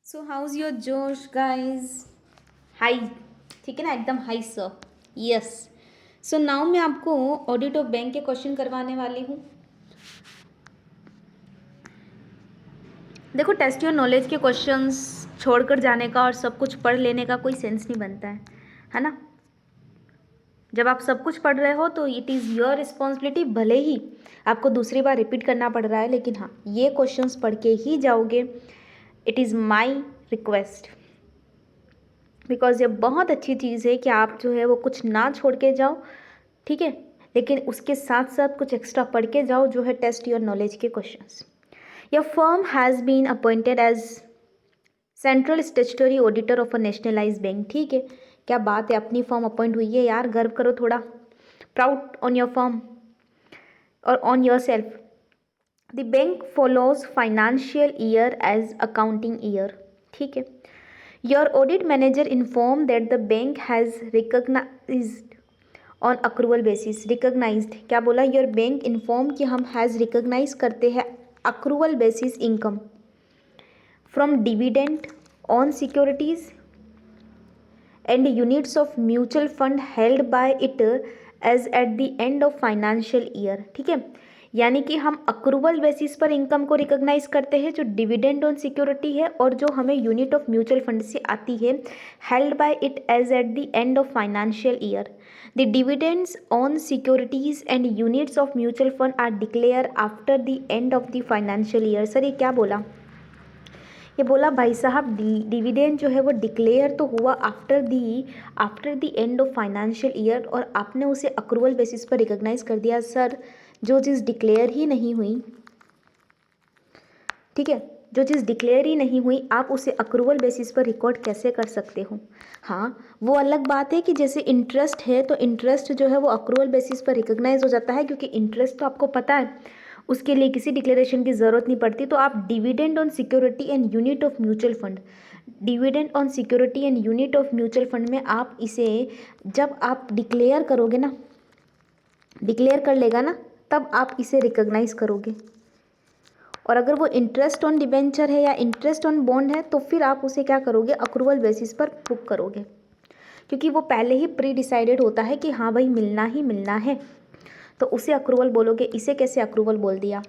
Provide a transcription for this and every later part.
So how's your जोश guys. High, ठीक है ना, एकदम high sir. Yes. So now मैं आपको ऑडिट ऑफ बैंक के क्वेश्चन करवाने वाली हूँ। देखो, टेस्ट योर नॉलेज के क्वेश्चंस छोड़कर जाने का और सब कुछ पढ़ लेने का कोई सेंस नहीं बनता है ना। जब आप सब कुछ पढ़ रहे हो तो इट इज़ योर रिस्पॉन्सिबिलिटी, भले ही आपको दूसरी बार रिपीट करना पड़ रहा है, लेकिन हाँ, ये क्वेश्चंस पढ़ के ही जाओगे। It is my request, because ये बहुत अच्छी चीज़ है कि आप जो है वो कुछ ना छोड़ के जाओ, ठीक है, लेकिन उसके साथ साथ कुछ एक्स्ट्रा पढ़ के जाओ जो है टेस्ट योर नॉलेज के questions. Your firm has been appointed as central statutory auditor of a nationalise bank. ठीक है, क्या बात है, अपनी फर्म अपॉइंट हुई है यार, गर्व करो थोड़ा, प्राउड ऑन योर फर्म और on your self. The bank follows financial year as accounting year. ठीक है, your audit manager inform that the bank has recognised on accrual basis. Recognised क्या बोला, योर बैंक इन्फॉर्म कि हम has recognise करते हैं accrual basis income from dividend on securities and units of mutual fund held by it as at the end of financial year. ठीक है, यानी कि हम अक्रूवल बेसिस पर इनकम को रिकॉग्नाइज करते हैं जो डिविडेंड ऑन सिक्योरिटी है और जो हमें यूनिट ऑफ म्यूचुअल फंड से आती है, held by it as at the end of financial year. The dividends on securities and units of mutual fund are declare after the end of the financial year. Sir ये क्या बोला, ये बोला भाई साहब डिविडेंड जो है वो डिक्लेयर तो हुआ after the and of financial year, और आपने उसे अक्रूवल बेसिस पर रिकॉग्नाइज कर दिया। सर जो चीज़ डिक्लेयर ही नहीं हुई, ठीक है, जो चीज़ डिक्लेयर ही नहीं हुई आप उसे अक्रूवल बेसिस पर रिकॉर्ड कैसे कर सकते हो। हाँ, वो अलग बात है कि जैसे इंटरेस्ट है तो इंटरेस्ट जो है वो अक्रूवल बेसिस पर रिकॉग्नाइज हो जाता है, क्योंकि इंटरेस्ट तो आपको पता है उसके लिए किसी डिक्लेरेशन की ज़रूरत नहीं पड़ती। तो आप dividend on security and unit of mutual fund, dividend on security and unit of mutual fund में आप इसे जब आप डिक्लेयर करोगे ना, डिक्लेयर कर लेगा ना, तब आप इसे रिकॉग्नाइज करोगे। और अगर वो इंटरेस्ट ऑन डिबेंचर है या इंटरेस्ट ऑन बॉन्ड है तो फिर आप उसे क्या करोगे, अक्रूवल बेसिस पर बुक करोगे, क्योंकि वो पहले ही प्री डिसाइडेड होता है कि हाँ भाई मिलना ही मिलना है, तो उसे अक्रूवल बोलोगे। इसे कैसे अक्रूवल बोल दिया।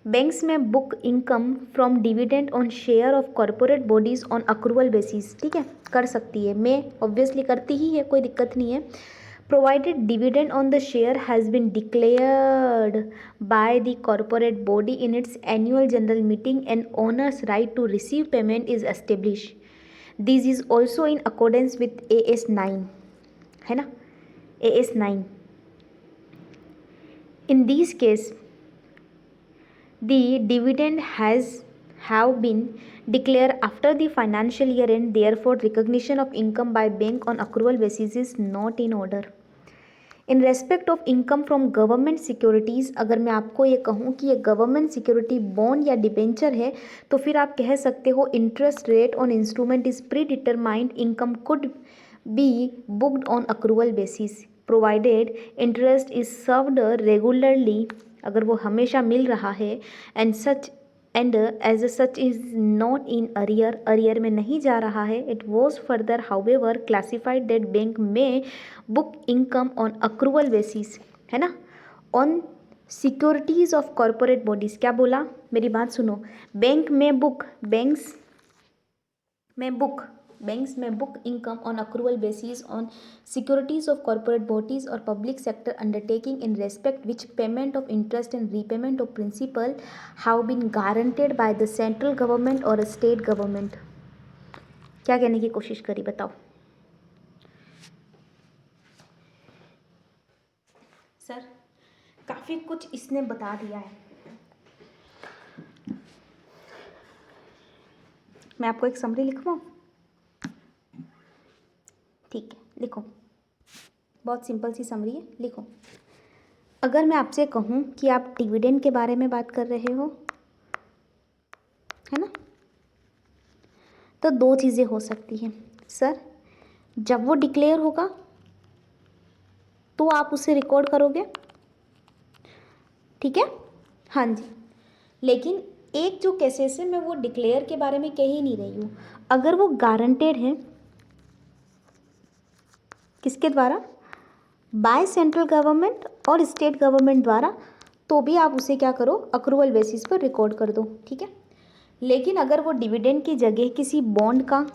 बैंक्स में book income from dividend on share of corporate bodies on accrual basis. ठीक है, कर सकती है, मैं ऑब्वियसली करती ही है, कोई दिक्कत नहीं है। Provided dividend on the share has been declared by the corporate body in its annual general meeting and owners right to receive payment is establish. This is also in accordance with AS9, है ना, AS9। In this case, the dividend have been declared after the financial year end. Therefore, recognition of income by bank on accrual basis is not in order. In respect of income from government securities, अगर मैं आपको ये कहूँ कि ये government security bond या debenture है तो फिर आप कह सकते हो interest rate on instrument is predetermined, income could be booked on accrual basis provided interest is served regularly, अगर वो हमेशा मिल रहा है, and as such is not in arrear में नहीं जा रहा है। It was further however classified that bank में book income on accrual basis, है ना, on securities of corporate bodies. क्या बोला, मेरी बात सुनो, बैंक में book income on accrual basis on securities of corporate bodies और public sector undertaking in respect which payment of interest and repayment of principal have been guaranteed by the central government और state government. क्या कहने की कोशिश करी बताओ। Sir काफ़ी कुछ इसने बता दिया है, मैं आपको एक समरी लिखवाऊँ। ठीक है, लिखो, बहुत सिंपल सी समरी है, लिखो। अगर मैं आपसे कहूँ कि आप डिविडेंड के बारे में बात कर रहे हो, है ना, तो दो चीज़ें हो सकती हैं। सर जब वो डिक्लेयर होगा तो आप उसे रिकॉर्ड करोगे, ठीक है, हाँ जी, लेकिन एक जो केसेस है मैं वो डिक्लेयर के बारे में कह ही नहीं रही हूँ। अगर वो गारंटेड है किसके द्वारा, बाय सेंट्रल गवर्नमेंट और स्टेट गवर्नमेंट द्वारा, तो भी आप उसे क्या करो, अक्रूवल बेसिस पर रिकॉर्ड कर दो, ठीक है। लेकिन अगर वो डिविडेंड की जगह किसी बॉन्ड का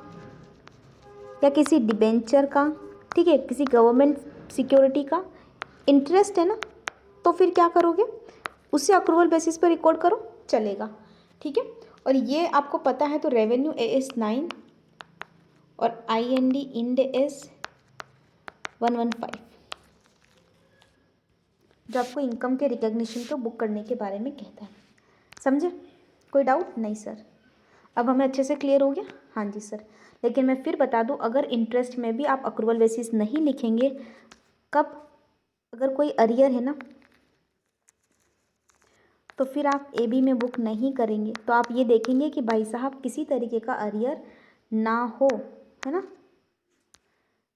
या किसी डिबेंचर का, ठीक है, किसी गवर्नमेंट सिक्योरिटी का इंटरेस्ट है ना, तो फिर क्या करोगे, उसे अक्रूवल बेसिस पर रिकॉर्ड करो, चलेगा, ठीक है। और ये आपको पता है तो रेवेन्यू AS 9 और IND इंड AS 115 जो आपको इनकम के रिकग्निशन को बुक करने के बारे में कहता है। समझे, कोई डाउट नहीं सर, अब हमें अच्छे से क्लियर हो गया। हाँ जी सर, लेकिन मैं फिर बता दूं, अगर इंटरेस्ट में भी आप अक्रूवल बेसिस नहीं लिखेंगे, कब, अगर कोई अरियर है ना, तो फिर आप AB में बुक नहीं करेंगे, तो आप ये देखेंगे कि भाई साहब किसी तरीके का अरियर ना हो, है ना,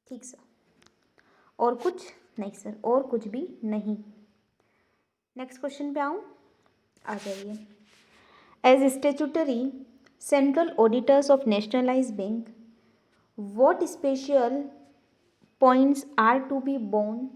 ठीक सर, और कुछ नहीं सर, और कुछ भी नहीं। नेक्स्ट क्वेश्चन पे आऊँ, आ जाइए। As statutory central auditors of nationalised bank, what special points are to be borne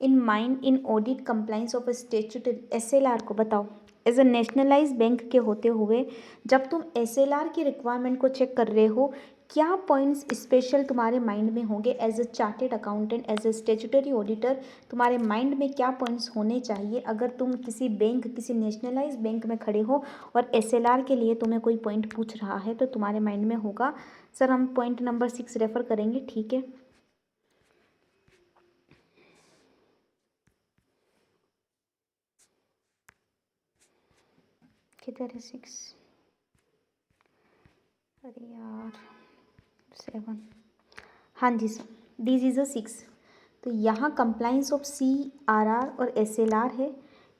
in mind in audit compliance of a statutory SLR को बताओ। एज अ नेशनलाइज बैंक के होते हुए जब तुम SLR की रिक्वायरमेंट को चेक कर रहे हो, क्या पॉइंट्स स्पेशल तुम्हारे माइंड में होंगे as a chartered accountant, as a statutory auditor, तुम्हारे माइंड में क्या पॉइंट्स होने चाहिए अगर तुम किसी बैंक, किसी नेशनलाइज बैंक में खड़े हो और SLR के लिए तुम्हें कोई पॉइंट पूछ रहा है, तो तुम्हारे माइंड में होगा, सर हम पॉइंट नंबर 6 रेफर करेंगे, ठीक है। किधर है 6, अरे यार 7, हाँ जी सर, दिस इज़ अ 6। तो यहाँ कंप्लाइंस ऑफ CRR और SLR है।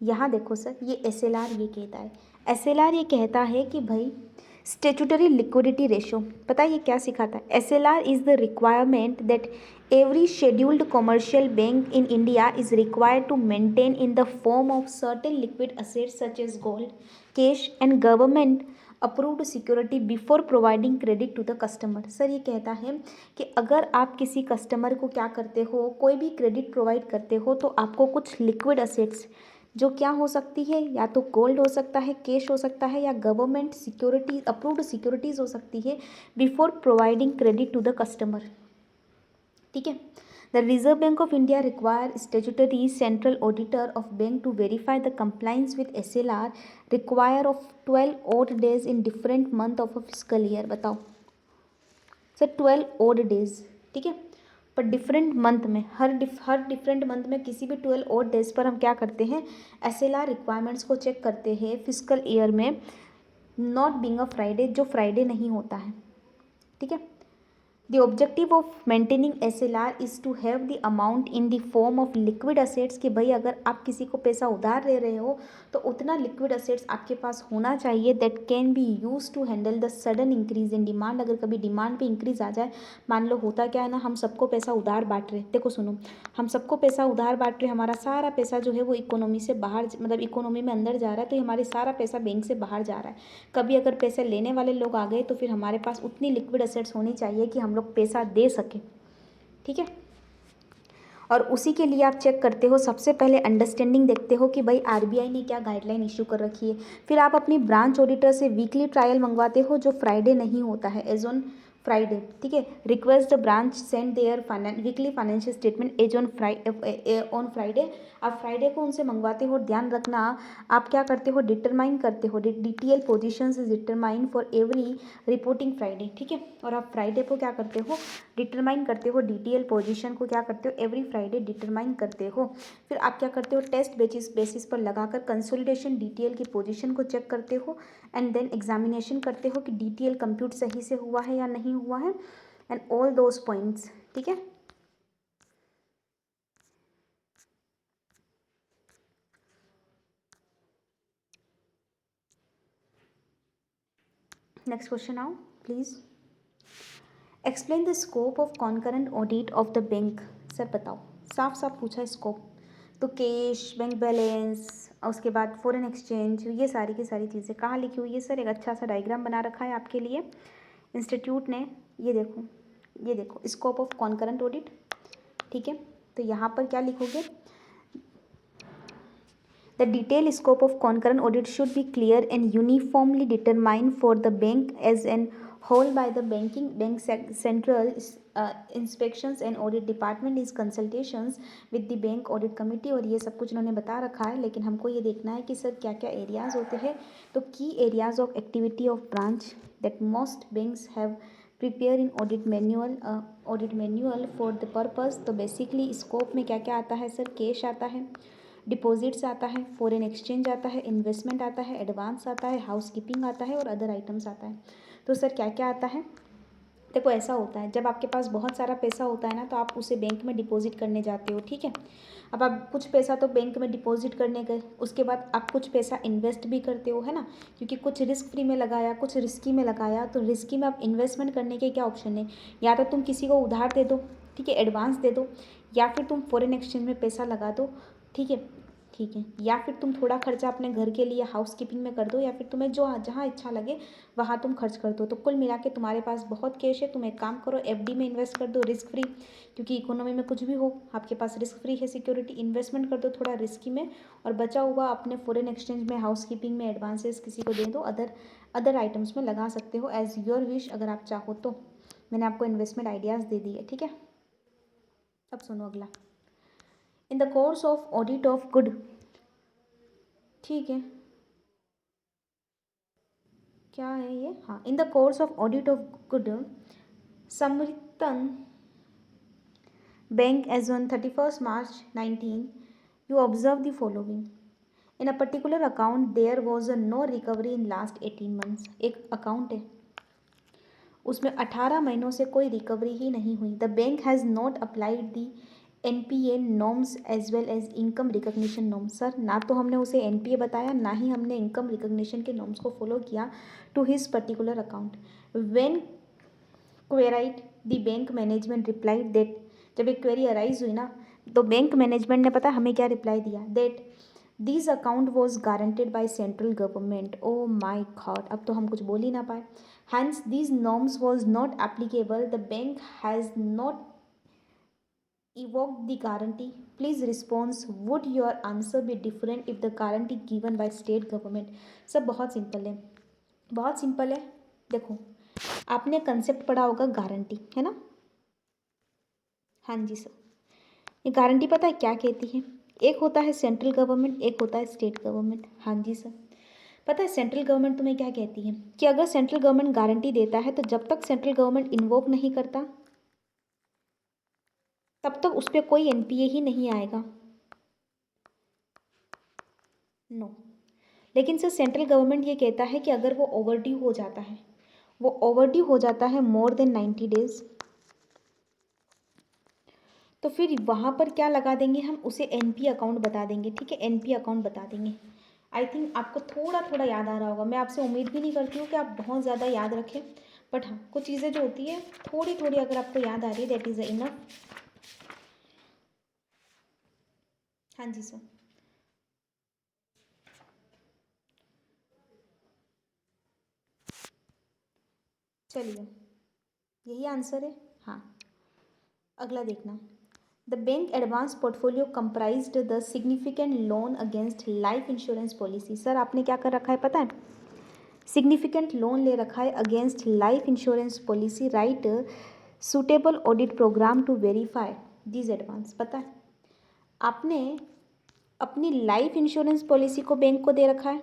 यहाँ देखो सर, ये SLR ये कहता है, SLR ये कहता है कि भाई स्टेचुटरी लिक्विडिटी रेशो, पता है ये क्या सिखाता है, SLR is the requirement that every scheduled commercial bank in India is required to maintain in the form of certain liquid assets such as gold, cash and government approved security before providing credit to the customer. Sir ये कहता है कि अगर आप किसी customer को क्या करते हो, कोई भी क्रेडिट प्रोवाइड करते हो, तो आपको कुछ लिक्विड असेट्स जो क्या हो सकती है, या तो गोल्ड हो सकता है, कैश हो सकता है, या गवर्नमेंट सिक्योरिटी अप्रूव्ड सिक्योरिटीज़ हो सकती है, before providing credit to the customer, ठीक है। The reserve bank of India require statutory central auditor of bank to verify the compliance with SLR require of 12 odd days in different month of a physical year. बताओ sir 12 odd days, ठीक है, पर different month में, हर different month में किसी भी 12 odd days पर हम क्या करते हैं, SLR रिक्वायरमेंट्स को चेक करते हैं फिजिकल ईयर में, नॉट बीइंग अ फ्राइडे, जो फ्राइडे नहीं होता है, ठीक है। The objective of maintaining SLR is to have the amount in the form of liquid assets, कि भाई अगर आप किसी को पैसा उधार दे रहे हो तो उतना लिक्विड असेट्स आपके पास होना चाहिए that can be use to handle the sudden increase in demand. अगर कभी डिमांड पे इंक्रीज आ जाए, मान लो होता क्या है ना, हम सबको पैसा उधार बांट रहे, देखो सुनो, हम सबको पैसा उधार बांट रहे, हमारा सारा पैसा जो है वो इकोनॉमी से बाहर, मतलब इकोनॉमी में अंदर जा रहा है, तो हमारे सारा पैसा बैंक से बाहर जा रहा है। कभी अगर पैसे लेने वाले लोग आ गए तो फिर हमारे पास उतनी लिक्विड असेट्स होनी चाहिए कि हम लोग पैसा दे सकें, ठीक है। और उसी के लिए आप चेक करते हो, सबसे पहले अंडरस्टैंडिंग देखते हो कि भाई RBI ने क्या गाइडलाइन इशू कर रखी है, फिर आप अपनी ब्रांच ऑडिटर से वीकली ट्रायल मंगवाते हो जो फ्राइडे नहीं होता है, एज ऑन फ्राइडे, ठीक है। Request the branch send their weekly financial statement as on Friday. आप फ्राइडे को उनसे मंगवाते हो। ध्यान रखना, आप क्या करते हो, डिटरमाइन करते हो, DTL positions is determine for every reporting Friday, ठीक है। और आप फ्राइडे को क्या करते हो, डिटरमाइन करते हो, DTL पोजीशन को क्या करते हो, एवरी फ्राइडे डिटरमाइन करते हो। फिर आप क्या करते हो, टेस्ट बेसिस पर लगाकर कंसोलिडेशन DTL की पोजीशन को चेक करते हो, एंड देन एग्जामिनेशन करते हो कि DTL कंप्यूट सही से हुआ है या नहीं हुआ है, एंड ऑल दोज पॉइंट्स, ठीक है। नेक्स्ट क्वेश्चन आओ please. Explain the scope of concurrent audit of the bank. Sir बताओ, साफ साफ पूछा है स्कोप, तो कैश, बैंक बैलेंस, और उसके बाद फॉरेन एक्सचेंज, ये सारी की सारी चीज़ें कहाँ लिखी हुई है सर? एक अच्छा सा डायग्राम बना रखा है आपके लिए इंस्टीट्यूट ने। ये देखो, ये देखो, स्कोप ऑफ कॉन्करेंट ऑडिट, ठीक है। तो यहाँ पर क्या लिखोगे? The detailed scope of concurrent audit should be clear and uniformly determined for the bank as an whole by the central inspections and audit department is consultations with the bank audit committee। और ये सब कुछ इन्होंने बता रखा है, लेकिन हमको ये देखना है कि सर क्या क्या एरियाज होते हैं। तो की areas of activity of branch that most banks have prepare in audit manual for the purpose. तो बेसिकली स्कोप में क्या क्या आता है सर? कैश आता है, डिपॉजिट्स आता है, फॉरेन एक्सचेंज आता है, इन्वेस्टमेंट आता है, एडवांस आता है, हाउस कीपिंग आता है और अदर आइटम्स आता है। तो सर क्या क्या आता है? देखो ऐसा होता है, जब आपके पास बहुत सारा पैसा होता है ना, तो आप उसे बैंक में डिपॉजिट करने जाते हो, ठीक है। अब आप कुछ पैसा तो बैंक में डिपॉजिट करने गए, उसके बाद आप कुछ पैसा इन्वेस्ट भी करते हो, है ना, क्योंकि कुछ रिस्क फ्री में लगाया, कुछ रिस्की में लगाया। तो रिस्की में आप इन्वेस्टमेंट करने के क्या ऑप्शन है? या तो तुम किसी को उधार दे दो, ठीक है, एडवांस दे दो, या फिर तुम फॉरेन एक्सचेंज में पैसा लगा दो, ठीक है, ठीक है, या फिर तुम थोड़ा खर्चा अपने घर के लिए हाउस कीपिंग में कर दो, या फिर तुम्हें जो जहाँ इच्छा लगे वहाँ तुम खर्च कर दो। तो कुल मिला के तुम्हारे पास बहुत कैश है, तुम एक काम करो, एफडी में इन्वेस्ट कर दो, रिस्क फ्री, क्योंकि इकोनॉमी में कुछ भी हो आपके पास रिस्क फ्री है सिक्योरिटी। इन्वेस्टमेंट कर दो थोड़ा रिस्की में, और बचा हुआ अपने फॉरेन एक्सचेंज में, हाउस कीपिंग में, एडवांसेस किसी को दे दो, अदर आइटम्स में लगा सकते हो एज योर विश, अगर आप चाहो तो। मैंने आपको इन्वेस्टमेंट आइडियाज़ दे दिए, ठीक है। अब सुनो अगला, in the course of audit of good, ठीक है, क्या है ये? हाँ, in the course of audit of good समृतन bank as on 31st March 19, you observe the following. In a particular account there was a no recovery in last 18 months। एक account है, उसमें 18 महीनों से कोई रिकवरी ही नहीं हुई। The bank has not applied the NPA norms as well as income recognition norms. Sir ना तो हमने उसे एनपीए बताया, ना ही हमने इनकम रिकग्निशन के नॉर्म्स को फॉलो किया to his particular account. When queried the bank management replied that, जब एक क्वेरी अराइज हुई ना, तो बैंक मैनेजमेंट ने पता हमें क्या रिप्लाई दिया? That this account was guaranteed by central government. Oh my God, अब तो हम कुछ बोल ही ना पाए। Hence, these norms was not applicable. The bank has not evoked the guarantee. Please response. Would your answer be different if the guarantee given by state government? सब बहुत simple है, बहुत सिंपल है। देखो, आपने कंसेप्ट पढ़ा होगा गारंटी, है ना? हाँ जी सर, ये गारंटी पता है क्या कहती है? एक होता है सेंट्रल गवर्नमेंट, एक होता है स्टेट गवर्नमेंट। हाँ जी सर, पता है सेंट्रल गवर्नमेंट तुम्हें क्या कहती है? कि अगर सेंट्रल गवर्नमेंट गारंटी देता है, तो जब तक सेंट्रल गवर्नमेंट इन्वोक नहीं करता, तब तक उस पर कोई एनपीए ही नहीं आएगा। नो, लेकिन सर सेंट्रल गवर्नमेंट ये कहता है कि अगर वो ओवरड्यू हो जाता है, वो ओवरड्यू हो जाता है मोर देन 90 डेज, तो फिर वहाँ पर क्या लगा देंगे हम? उसे एनपी अकाउंट बता देंगे, ठीक है, एनपी अकाउंट बता देंगे। आई थिंक आपको थोड़ा थोड़ा याद आ रहा होगा। मैं आपसे उम्मीद भी नहीं करती हूँ कि आप बहुत ज़्यादा याद रखें, बट हाँ, कुछ चीज़ें जो होती है थोड़ी थोड़ी अगर आपको याद आ रही है, दैट इज़ इनफ। हाँ जी सर, चलिए, यही आंसर है। हाँ, अगला देखना, the bank advance portfolio comprised the significant loan against life insurance policy. Sir आपने क्या कर रखा है पता है? सिग्निफिकेंट लोन ले रखा है against life insurance policy. Write suitable audit programme to verify this advance. पता है आपने अपनी लाइफ इंश्योरेंस पॉलिसी को बैंक को दे रखा है,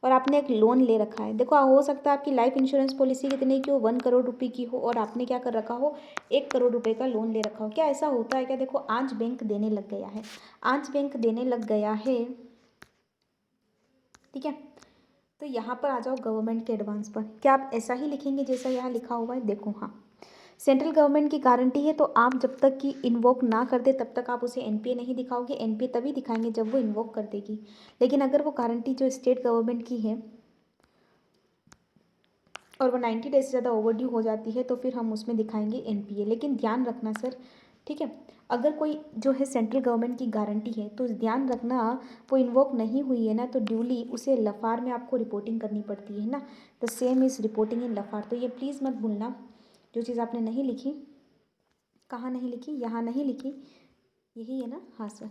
और आपने एक लोन ले रखा है। देखो, हो सकता है आपकी लाइफ इंश्योरेंस पॉलिसी कितने की हो? 1 करोड़ रुपए की हो, और आपने क्या कर रखा हो? 1 करोड़ रुपए का लोन ले रखा हो। क्या ऐसा होता है क्या? देखो, आज बैंक देने लग गया है, आज बैंक देने लग गया है, ठीक है। तो यहाँ पर आ जाओ गवर्नमेंट के एडवांस पर। क्या आप ऐसा ही लिखेंगे जैसा यहाँ लिखा हुआ है? देखो, हाँ, सेंट्रल गवर्नमेंट की गारंटी है, तो आप जब तक कि इन्वोक ना कर दे तब तक आप उसे एनपीए नहीं दिखाओगे। एनपीए तभी दिखाएंगे जब वो इन्वोक कर देगी। लेकिन अगर वो गारंटी जो स्टेट गवर्नमेंट की है और वो 90 डेज से ज़्यादा ओवरड्यू हो जाती है, तो फिर हम उसमें दिखाएंगे एनपीए। लेकिन ध्यान रखना सर, ठीक है, अगर कोई जो है सेंट्रल गवर्नमेंट की गारंटी है तो ध्यान रखना, वो इन्वोक नहीं हुई है ना, तो ड्यूली उसे लफार में आपको रिपोर्टिंग करनी पड़ती है ना। The same is reporting in Lafarge. तो ये प्लीज़ मत भूलना, जो चीज़ आपने नहीं लिखी। कहाँ नहीं लिखी? यहाँ नहीं लिखी, यही है ना, हाँ सर,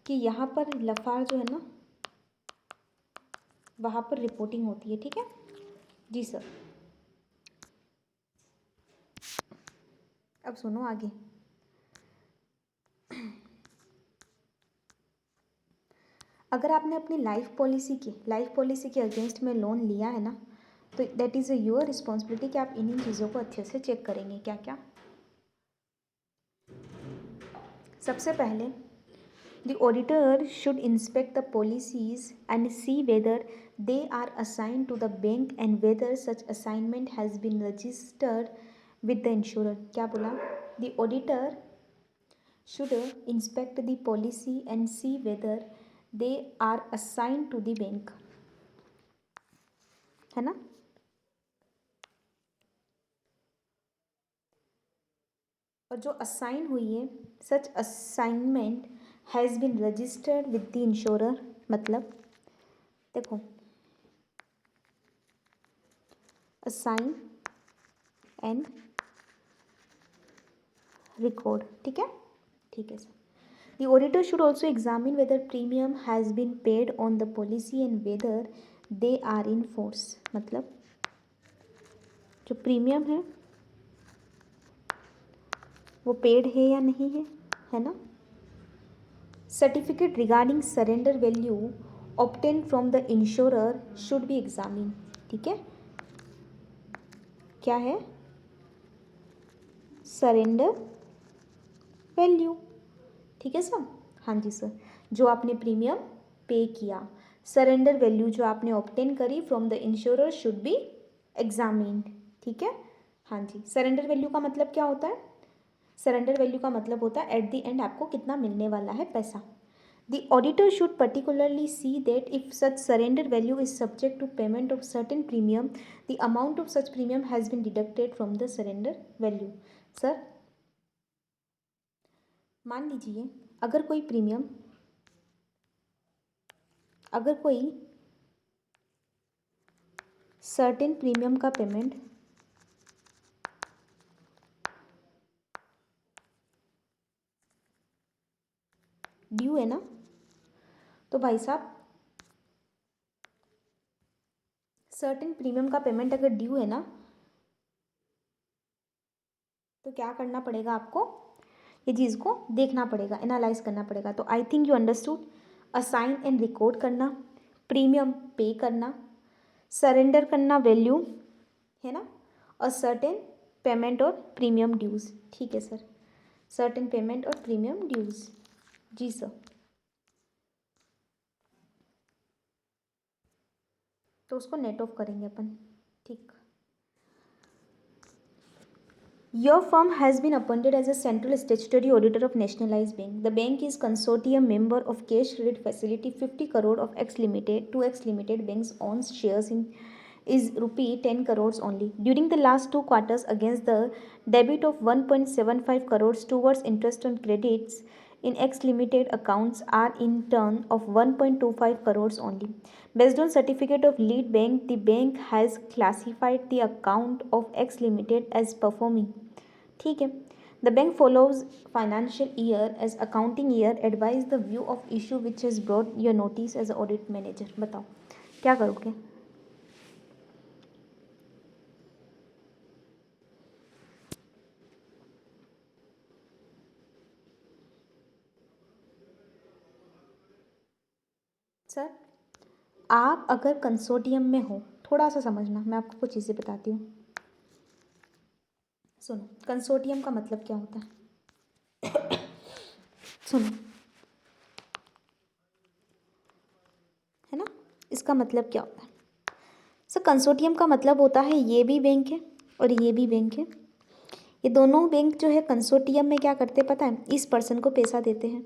कि यहाँ पर लफार जो है ना वहाँ पर रिपोर्टिंग होती है। ठीक है जी सर। अब सुनो आगे। अगर आपने अपनी लाइफ पॉलिसी के अगेंस्ट में लोन लिया है ना, तो दैट इज़ योर रिस्पॉन्सिबिलिटी कि आप इन्हीं चीज़ों को अच्छे से चेक करेंगे। क्या क्या? सबसे पहले the auditor should inspect the policies and see whether they are assigned to the bank and whether such assignment has been registered with the insurer. क्या बोला? The auditor should inspect the policy and see whether they are assigned to the bank, है ना। और जो assign हुई है, such assignment has been registered with the insurer, मतलब देखो असाइन एंड रिकॉर्ड। ठीक है, ठीक है sir. The auditor should also examine whether premium has been paid on the policy and whether they are in force, मतलब जो premium है वो पेड है या नहीं है ना। Certificate regarding surrender value obtain from the insurer should be examine. ठीक है, क्या है? Surrender value. ठीक है सर, हाँ जी सर। जो आपने प्रीमियम पे किया, सरेंडर वैल्यू जो आपने ऑब्टेन करी from the insurer should be examined. ठीक है, हाँ जी। सरेंडर वैल्यू का मतलब क्या होता है? सरेंडर वैल्यू का मतलब होता है एट द एंड आपको कितना मिलने वाला है पैसा। The auditor should particularly see that if such surrender value is subject to payment of certain premium the amount of such premium has been deducted from the surrender value. Sir मान लीजिए अगर कोई सर्टेन प्रीमियम का payment due है ना, तो भाई साहब सर्टेन प्रीमियम का पेमेंट अगर ड्यू है ना, तो क्या करना पड़ेगा आपको? ये चीज़ को देखना पड़ेगा, एनालाइज करना पड़ेगा। तो I think you understood. Assign and record करना, प्रीमियम पे करना, सरेंडर करना वैल्यू, है ना, और सर्टेन पेमेंट और प्रीमियम ड्यूज़। ठीक है सर, सर्टेन पेमेंट और प्रीमियम ड्यूज़। जी सर। तो उसको नेट ऑफ करेंगे अपन। ठीक। Your firm has been appointed as a central statutory auditor of Nationalized Bank. The bank is consortium member of Cash Credit Facility 50 crore of X Limited to X Limited Bank's owns shares in is rupee 10 crores only. During the last 2 quarters against the debit of 1.75 crores towards interest on credits in X Limited accounts are in turn of 1.25 crores only. Based on certificate of lead bank, the bank has classified the account of X Limited as performing. ठीक है। The bank follows financial year as accounting year. Advise the view of issue which has brought your notice as audit manager. बताओ क्या करोगे? Sir आप अगर consortium में हो, थोड़ा सा समझना, मैं आपको कुछ चीज़ें बताती हूँ। सुनो, कंसोर्टियम का मतलब क्या होता है? सुनो, है ना, इसका मतलब क्या होता है? सर कंसोर्टियम का मतलब होता है ये भी बैंक है और ये भी बैंक है, ये दोनों बैंक जो है कंसोर्टियम में क्या करते हैं पता है? इस पर्सन को पैसा देते हैं।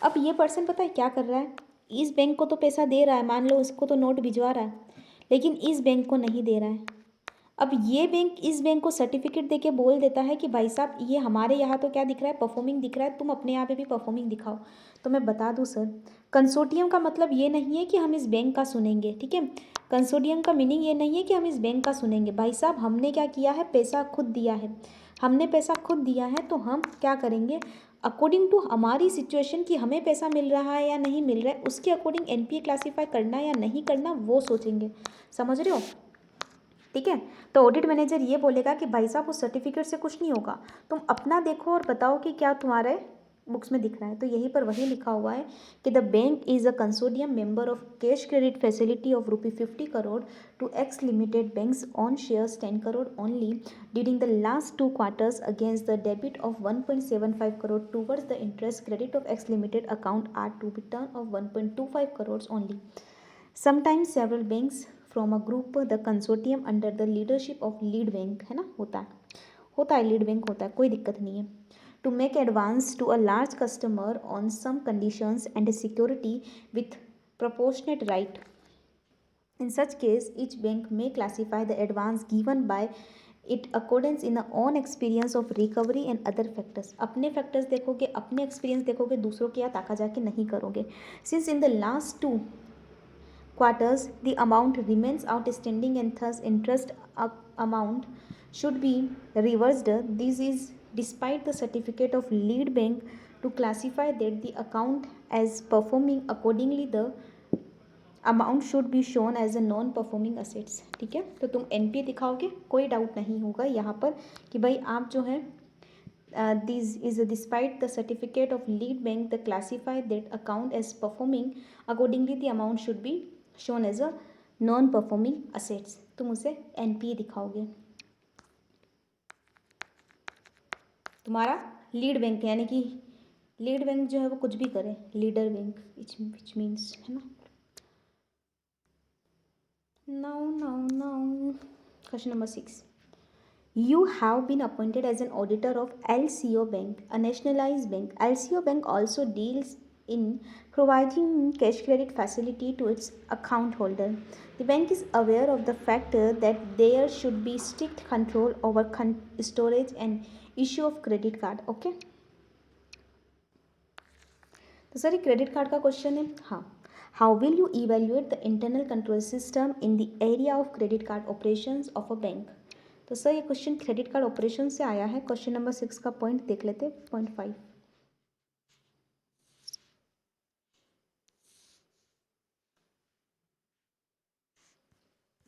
अब ये पर्सन पता है क्या कर रहा है? इस बैंक को तो पैसा दे रहा है, मान लो उसको तो नोट भिजवा रहा है, लेकिन इस बैंक को नहीं दे रहा है। अब ये बैंक इस बैंक को सर्टिफिकेट देके बोल देता है कि भाई साहब ये हमारे यहाँ तो क्या दिख रहा है, परफॉर्मिंग दिख रहा है, तुम अपने यहाँ पे भी परफॉर्मिंग दिखाओ। तो मैं बता दूँ सर, कंसोर्टियम का मतलब ये नहीं है कि हम इस बैंक का सुनेंगे, ठीक है। कंसोर्टियम का मीनिंग ये नहीं है कि हम इस बैंक का सुनेंगे। भाई साहब हमने क्या किया है, पैसा खुद दिया है, हमने पैसा खुद दिया है, तो हम क्या करेंगे, अकॉर्डिंग टू हमारी सिचुएशन कि हमें पैसा मिल रहा है या नहीं मिल रहा है, उसके अकॉर्डिंग एनपीए क्लासीफाई करना या नहीं करना वो सोचेंगे। समझ रहे हो, ठीक है। तो ऑडिट मैनेजर ये बोलेगा कि भाई साहब उस सर्टिफिकेट से कुछ नहीं होगा, तुम अपना देखो और बताओ कि क्या तुम्हारे बुक्स में दिख रहा है। तो यहीं पर वही लिखा हुआ है कि the bank is a consortium member of cash credit facility of ₹50 crore to X limited banks on shares 10 crore only during the last 2 quarters against the debit of 1.75 crore towards the interest credit of X limited account are to return of 1.25 crore only. Sometimes several banks from a group the consortium under the leadership of lead bank, है ना, होता है lead bank होता है, कोई दिक्कत नहीं है। To make advance to a large customer on some conditions and security with proportionate right. In such case, each bank may classify the advance given by it accordance in the own experience of recovery and other factors. अपने factors देखोगे, अपने experience देखोगे, दूसरों के यहाँ ताका जाके नहीं करोगे. Since in the last 2 quarters the amount remains outstanding and thus interest amount should be reversed, this is despite the certificate of lead bank to classify that the account as performing, accordingly the amount should be shown as a non performing assets. ठीक है, तो तुम NPA दिखाओगे, कोई doubt नहीं होगा यहाँ पर कि भाई आप जो है this is despite the certificate of lead bank the classify that account as performing, accordingly the amount should be shown as a non performing assets. तुम उसे एनपीए दिखाओगे। तुम्हारा लीड बैंक यानी कि लीड बैंक जो है वो कुछ भी करे, लीडर बैंक विच मीन्स, है ना। Now, question number 6. You have been appointed as an auditor of LCO Bank, a nationalized bank. LCO Bank also deals in providing cash credit facility to its account holder. The bank is aware of the fact that there should be strict control over storage and issue of credit card. Okay. तो sir ये credit card का question है। हाँ, how will you evaluate the internal control system in the area of credit card operations of a bank. तो sir ये question credit card operation से आया है। क्वेश्चन नंबर 6 का पॉइंट देख लेते, पॉइंट 5।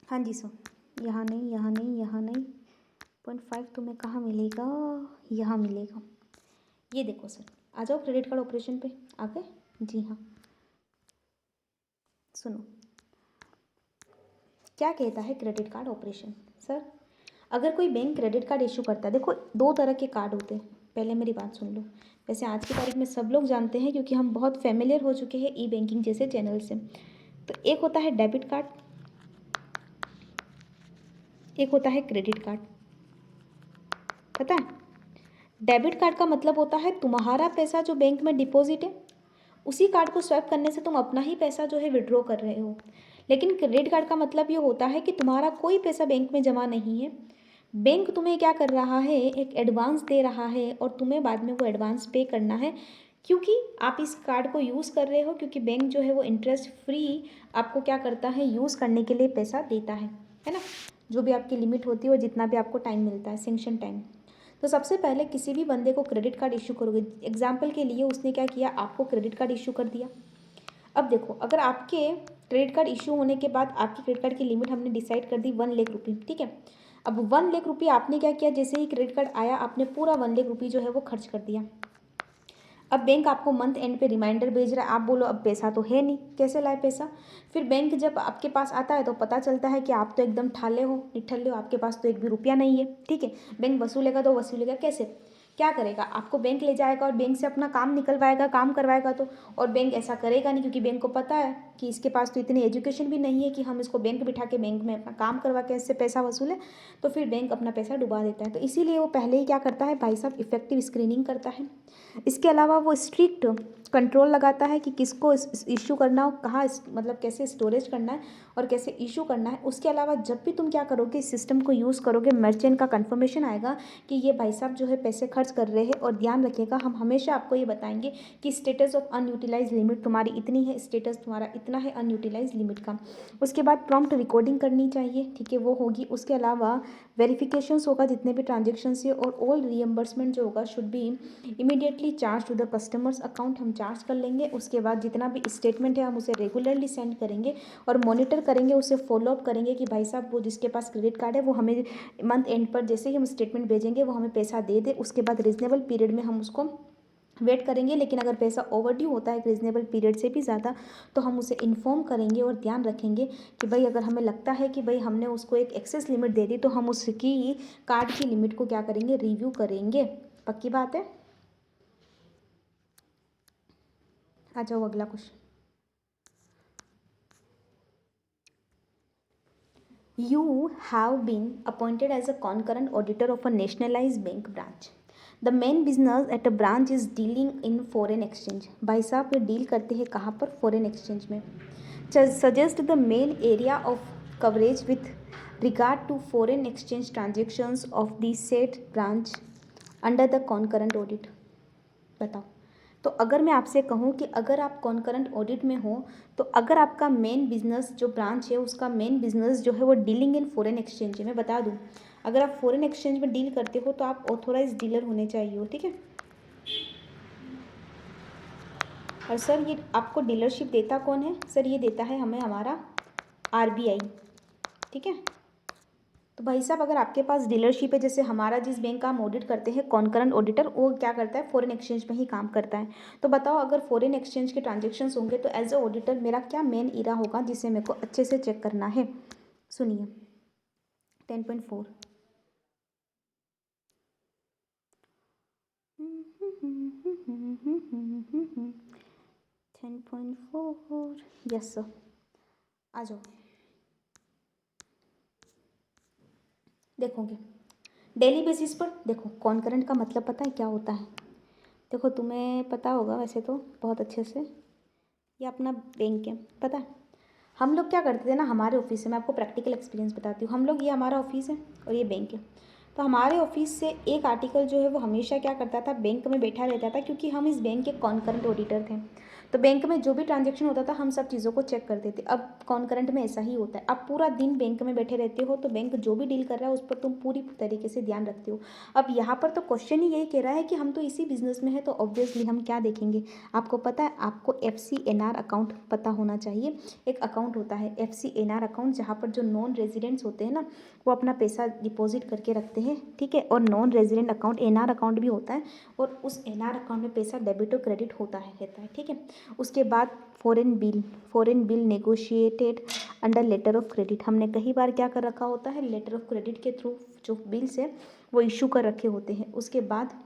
हाँ जी सर, यहाँ नहीं, यहाँ नहीं, यहाँ नहीं। पॉइंट 5 तुम्हें कहाँ मिलेगा, यहाँ मिलेगा। ये देखो सर, आ जाओ क्रेडिट कार्ड ऑपरेशन पे, आ गए? जी हाँ, सुनो क्या कहता है क्रेडिट कार्ड ऑपरेशन। सर अगर कोई बैंक क्रेडिट कार्ड इशू करता है, देखो 2 तरह के कार्ड होते हैं, पहले मेरी बात सुन लो। वैसे आज की तारीख में सब लोग जानते हैं क्योंकि हम बहुत फेमिलियर हो चुके हैं ई बैंकिंग जैसे चैनल से। तो एक होता है डेबिट कार्ड, एक होता है क्रेडिट कार्ड। पता है, डेबिट कार्ड का मतलब होता है तुम्हारा पैसा जो बैंक में डिपॉजिट है, उसी कार्ड को स्वैप करने से तुम अपना ही पैसा जो है विड्रॉ कर रहे हो। लेकिन क्रेडिट कार्ड का मतलब ये होता है कि तुम्हारा कोई पैसा बैंक में जमा नहीं है, बैंक तुम्हें क्या कर रहा है, एक एडवांस दे रहा है और तुम्हें बाद में वो एडवांस पे करना है, क्योंकि आप इस कार्ड को यूज़ कर रहे हो, क्योंकि बैंक जो है वो इंटरेस्ट फ्री आपको क्या करता है, यूज़ करने के लिए पैसा देता है ना, जो भी आपकी लिमिट होती है और जितना भी आपको टाइम मिलता है, सेंक्शन टाइम। तो सबसे पहले किसी भी बंदे को क्रेडिट कार्ड इशू करोगे, एग्जाम्पल के लिए उसने क्या किया, आपको क्रेडिट कार्ड इशू कर दिया। अब देखो, अगर आपके क्रेडिट कार्ड इशू होने के बाद आपकी क्रेडिट कार्ड की लिमिट हमने डिसाइड कर दी 1 लाख रुपये, ठीक है। अब 1 लाख रुपये आपने क्या किया, जैसे ही क्रेडिट कार्ड आया आपने पूरा 1 लाख रुपये जो है वो खर्च कर दिया। अब बैंक आपको मंथ एंड पे रिमाइंडर भेज रहा है, आप बोलो अब पैसा तो है नहीं, कैसे लाए पैसा। फिर बैंक जब आपके पास आता है तो पता चलता है कि आप तो एकदम ठाले हो, निठल्ले हो, आपके पास तो एक भी रुपया नहीं है, ठीक है। बैंक वसूलेगा तो वसूलेगा कैसे, क्या करेगा, आपको बैंक ले जाएगा और बैंक से अपना काम निकलवाएगा, काम करवाएगा तो। और बैंक ऐसा करेगा नहीं, क्योंकि बैंक को पता है कि इसके पास तो इतनी एजुकेशन भी नहीं है कि हम इसको बैंक बिठा के बैंक में अपना काम करवा के इससे पैसा वसूले। तो फिर बैंक अपना पैसा डुबा देता है। तो इसीलिए वो पहले ही क्या करता है भाई साहब, इफेक्टिव स्क्रीनिंग करता है। इसके अलावा वो स्ट्रिक्ट कंट्रोल लगाता है कि किसको इशू करना हो, कहाँ मतलब कैसे स्टोरेज करना है और कैसे इशू करना है। उसके अलावा जब भी तुम क्या करोगे, इस सिस्टम को यूज़ करोगे, मर्चेंट का कंफर्मेशन आएगा कि ये भाई साहब जो है पैसे खर्च कर रहे हैं। और ध्यान रखिएगा, हम हमेशा आपको ये बताएंगे कि स्टेटस ऑफ अनयूटिलाइज लिमिट तुम्हारी इतनी है, स्टेटस तुम्हारा इतना है अनयूटिलाइज लिमिट का। उसके बाद प्रॉम्प्ट रिकॉर्डिंग करनी चाहिए, ठीक है, वो होगी। उसके अलावा वेरिफिकेशंस होगा जितने भी ट्रांजेक्शन्स है, और ऑल रियम्बर्समेंट जो होगा should be immediately charge to the customer's account, हम चार्ज कर लेंगे। उसके बाद जितना भी स्टेटमेंट है हम उसे रेगुलरली सेंड करेंगे और मॉनिटर करेंगे, उसे फॉलोअप करेंगे कि भाई साहब वो जिसके पास क्रेडिट कार्ड है वो हमें मंथ एंड पर जैसे ही हम स्टेटमेंट भेजेंगे वो हमें पैसा दे दे। उसके बाद रीजनेबल पीरियड में हम उसको वेट करेंगे, लेकिन अगर पैसा ओवरड्यू होता है रीजनेबल पीरियड से भी ज़्यादा तो हम उसे इन्फॉर्म करेंगे। और ध्यान रखेंगे कि भाई अगर हमें लगता है कि भाई हमने उसको एक एक्सेस लिमिट दे दी तो हम उसकी कार्ड की लिमिट को क्या करेंगे, रिव्यू करेंगे। पक्की बात है। आ जाओ अगला question. You have been appointed as a concurrent auditor of a nationalized bank branch. The main business at a branch is dealing in foreign exchange. भाई साहब ये डील करते हैं कहाँ पर, फॉरेन एक्सचेंज में। Suggest the main area of coverage with regard to foreign exchange transactions of the said branch under the concurrent audit. बताओ। तो अगर मैं आपसे कहूँ कि अगर आप कॉन्करेंट ऑडिट में हो तो अगर आपका मेन बिजनेस जो ब्रांच है उसका मेन बिजनेस जो है वो डीलिंग इन फॉरेन एक्सचेंज है। मैं बता दूँ, अगर आप फॉरेन एक्सचेंज में डील करते हो तो आप ऑथोराइज डीलर होने चाहिए हो, ठीक है। और सर ये आपको डीलरशिप देता कौन है? सर ये देता है हमें हमारा RBI, ठीक है। तो भाई साहब अगर आपके पास डीलरशिप है, जैसे हमारा जिस बैंक का हम ऑडिट करते हैं कॉन्करेंट ऑडिटर, वो क्या करता है, फॉरेन एक्सचेंज में ही काम करता है। तो बताओ अगर फॉरेन एक्सचेंज के ट्रांजेक्शन्स होंगे तो एज अ ऑडिटर मेरा क्या मेन इरा होगा जिसे मेरे को अच्छे से चेक करना है। सुनिए 10.4 10.4 यस सर, आ जाओ। देखोगे डेली बेसिस पर, देखो कॉन्करेंट का मतलब पता है क्या होता है? देखो तुम्हें पता होगा वैसे तो बहुत अच्छे से, ये अपना बैंक है, पता है। हम लोग क्या करते थे ना, हमारे ऑफिस से, मैं आपको प्रैक्टिकल एक्सपीरियंस बताती हूँ। हम लोग, ये हमारा ऑफिस है और ये बैंक है। तो हमारे ऑफिस से एक आर्टिकल जो है वो हमेशा क्या करता था, बैंक में बैठा रहता था, क्योंकि हम इस बैंक के कॉन्करेंट ऑडिटर थे। तो बैंक में जो भी ट्रांजैक्शन होता था हम सब चीज़ों को चेक करते थे। अब कॉन्करेंट में ऐसा ही होता है, आप पूरा दिन बैंक में बैठे रहते हो तो बैंक जो भी डील कर रहा है उस पर तुम पूरी तरीके से ध्यान रखते हो। अब यहाँ पर तो क्वेश्चन ही यही कह रहा है कि हम तो इसी बिजनेस में है, तो ऑब्वियसली हम क्या देखेंगे। आपको पता है, आपको FCNR अकाउंट पता होना चाहिए। एक अकाउंट होता है FCNR अकाउंट, जहाँ पर जो नॉन रेजिडेंट्स होते हैं ना वो अपना पैसा डिपॉजिट करके रखते हैं, ठीक है। और non resident account NR account भी होता है, और उस NR अकाउंट में पैसा डेबिट और क्रेडिट होता है, रहता है, ठीक है। उसके बाद foreign bill negotiated under letter of credit, हमने कई बार क्या कर रखा होता है, लेटर ऑफ क्रेडिट के थ्रू जो बिल्स है वो इशू कर रखे होते हैं। उसके बाद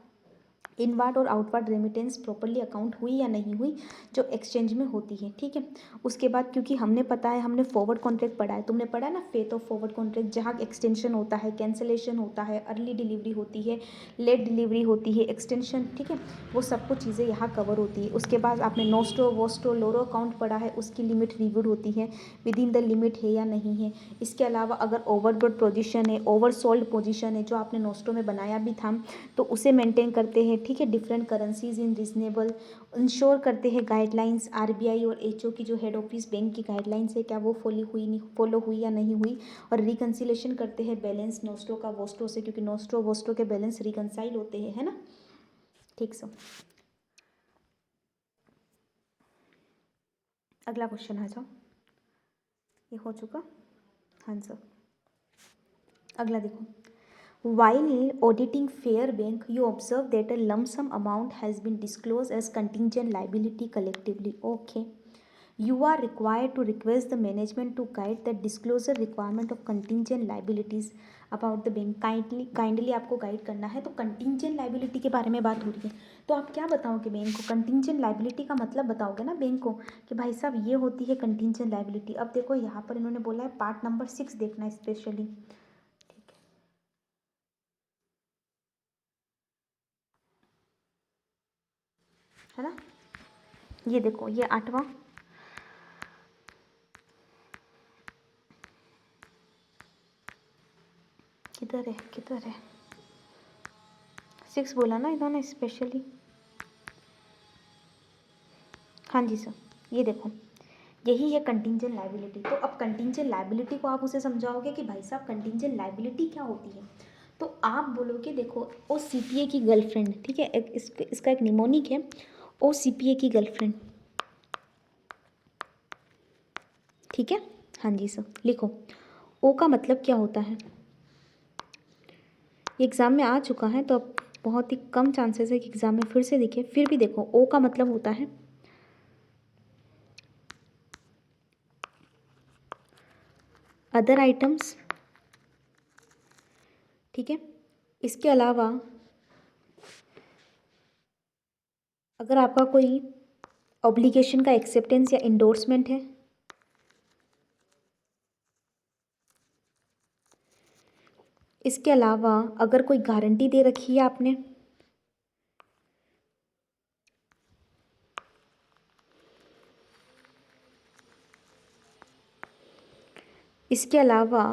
इनवार्ड और आउटवार्ड रेमिटेंस प्रॉपर्ली अकाउंट हुई या नहीं हुई, जो एक्सचेंज में होती है, ठीक है। उसके बाद क्योंकि हमने पता है, हमने फॉरवर्ड कॉन्ट्रैक्ट पढ़ा है, तुमने पढ़ा है ना, फेथ ऑफ फॉरवर्ड कॉन्ट्रैक्ट, जहाँ एक्सटेंशन होता है, कैंसिलेशन होता है, अर्ली डिलीवरी होती है, लेट डिलीवरी होती है, एक्सटेंशन, ठीक है। वो सब कुछ चीज़ें यहाँ कवर होती है। उसके बाद आपने नोस्ट्रो वोस्ट्रो लोरो अकाउंट पढ़ा है, उसकी लिमिट रिव्यूड होती है, विद इन द लिमिट है या नहीं है। इसके अलावा अगर ओवरबोर्ड पोजीशन है, ओवरसोल्ड पोजीशन है, जो आपने नोस्ट्रो में बनाया भी था, तो उसे मेंटेन करते हैं, ठीक है। डिफरेंट करेंसीज इन रीजनेबल, इंश्योर करते हैं गाइडलाइंस RBI और HO की, जो हेड ऑफिस बैंक की गाइडलाइंस है क्या वो फॉलो हुई या नहीं हुई। और रिकन्सिलेशन करते हैं बैलेंस नोस्ट्रो का वोस्ट्रो से, क्योंकि नोस्ट्रो वोस्ट्रो के बैलेंस रिकनसाइल होते हैं, है ना, ठीक सो। अगला क्वेश्चन आ जाओ, ये हो चुका, हाँ सर। अगला देखो, while auditing fair bank you observe that a lump sum amount has been disclosed as contingent liability collectively. Okay, you are required to request the management to guide the disclosure requirement of contingent liabilities about the bank. Kindly आपको guide करना है। तो contingent liability के बारे में बात हो रही है, तो आप क्या बताओगे बैंक को, कंटिंजेंट लाइबिलिटी का मतलब बताओगे ना बैंक को कि भाई साहब ये होती है कंटिंजेंट लाइबिलिटी। अब देखो यहाँ पर इन्होंने बोला है पार्ट नंबर 6 देखना स्पेशली, है ना। ये देखो, ये 8वां, किधर है किधर है, 6 बोला ना इन्होंने स्पेशली। हाँ जी सर, ये देखो, यही है कंटिंजेंट लायबिलिटी। तो अब कंटिंजेंट लायबिलिटी को आप उसे समझाओगे कि भाई साहब कंटिंजेंट लायबिलिटी क्या होती है, तो आप बोलोगे देखो ओ सीपीए की गर्लफ्रेंड, ठीक है, इसका एक निमोनिक है, ओ सीपीए की गर्लफ्रेंड, ठीक है। हाँ जी सर, लिखो ओ का मतलब क्या होता है। ये एग्ज़ाम में आ चुका है, तो अब बहुत ही कम चांसेस है कि एग्ज़ाम में फिर से दिखे, फिर भी देखो ओ का मतलब होता है अदर आइटम्स, ठीक है। इसके अलावा अगर आपका कोई ऑब्लिगेशन का एक्सेप्टेंस या इंडोर्समेंट है, इसके अलावा अगर कोई गारंटी दे रखी है आपने, इसके अलावा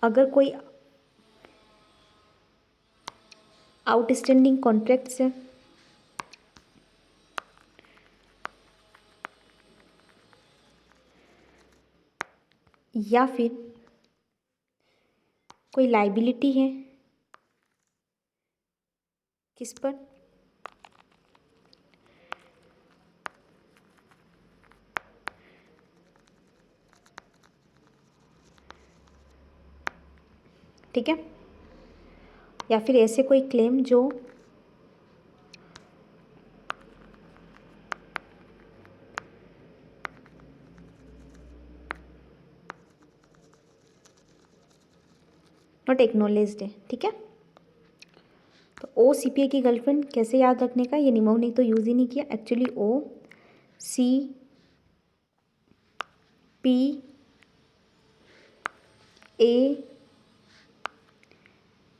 अगर कोई आउटस्टैंडिंग कॉन्ट्रैक्ट्स है, या फिर कोई लाइबिलिटी है किस पर, ठीक है, या फिर ऐसे कोई क्लेम जो नॉट एक्नोलेज्ड है, ठीक है। तो ओ सी पी ए की गर्लफ्रेंड कैसे याद रखने का, ये निमोनिक तो यूज़ ही नहीं किया, actually O C P A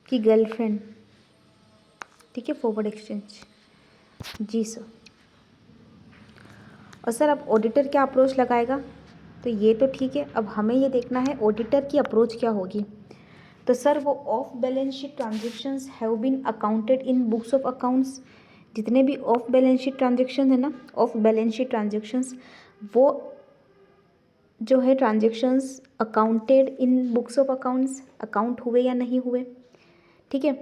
की गर्लफ्रेंड, ठीक है, फॉरवर्ड एक्सचेंज। जी सर। और सर अब ऑडिटर क्या अप्रोच लगाएगा, तो ये तो ठीक है, अब हमें ये देखना है ऑडिटर की अप्रोच क्या होगी। तो सर वो off balance sheet transactions have been accounted in books of accounts, जितने भी ऑफ बैलेंस शीट ट्रांजेक्शन है ना, ऑफ बैलेंस शीट ट्रांजेक्शन्स वो जो है transactions accounted in books of accounts, account हुए या नहीं हुए, ठीक है।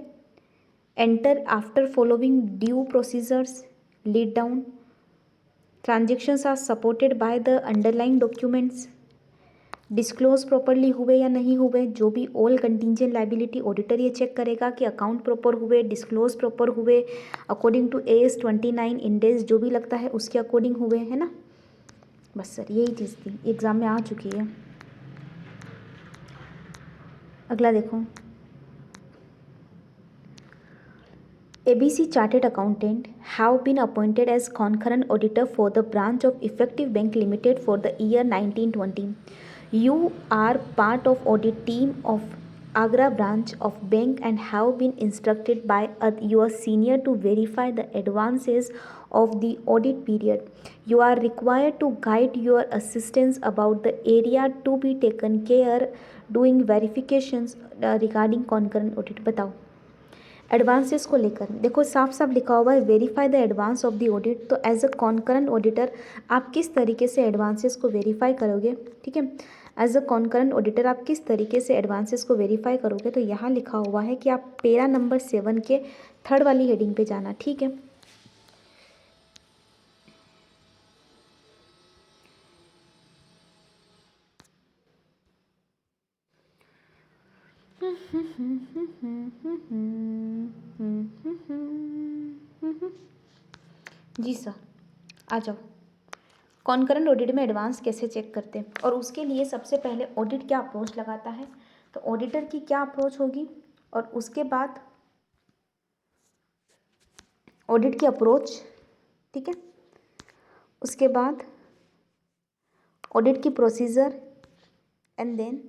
Enter after following due procedures laid down, transactions are supported by the underlying documents, disclose properly हुए या नहीं हुए, जो भी ऑल कंटिंजेंट लाइबिलिटी ऑडिटर ये चेक करेगा कि अकाउंट प्रॉपर हुए, डिस्क्लोज प्रॉपर हुए, अकॉर्डिंग टू AS 29 इंडेज जो भी लगता है उसके अकॉर्डिंग हुए, है ना। बस सर यही चीज़ थी, एग्ज़ाम में आ चुकी है। अगला देखो, ABC Chartered Accountant have been appointed as concurrent auditor for the branch of Effective Bank Limited for the year 1920. You are part of audit team of Agra branch of bank and have been instructed by your senior to verify the advances of the audit period. You are required to guide your assistants about the area to be taken care doing verifications regarding concurrent audit. बताओ advances को लेकर देखो, साफ साफ लिखा हुआ है verify the advance of the audit. तो एज अ कॉन्करेंट ऑडिटर आप किस तरीके से एडवांसेस को वेरीफाई करोगे, ठीक है। एज अ कॉन्करेंट ऑडिटर आप किस तरीके से एडवांसेस को वेरीफाई करोगे, तो यहाँ लिखा हुआ है कि आप पेरा नंबर 7 के 3rd वाली हेडिंग पे जाना, ठीक है। जी सर, आ जाओ। कॉन्करेंट ऑडिट में एडवांस कैसे चेक करते हैं, और उसके लिए सबसे पहले ऑडिट क्या अप्रोच लगाता है, तो ऑडिटर की क्या अप्रोच होगी, और उसके बाद ऑडिट की अप्रोच, ठीक है, उसके बाद ऑडिट की प्रोसीजर, एंड देन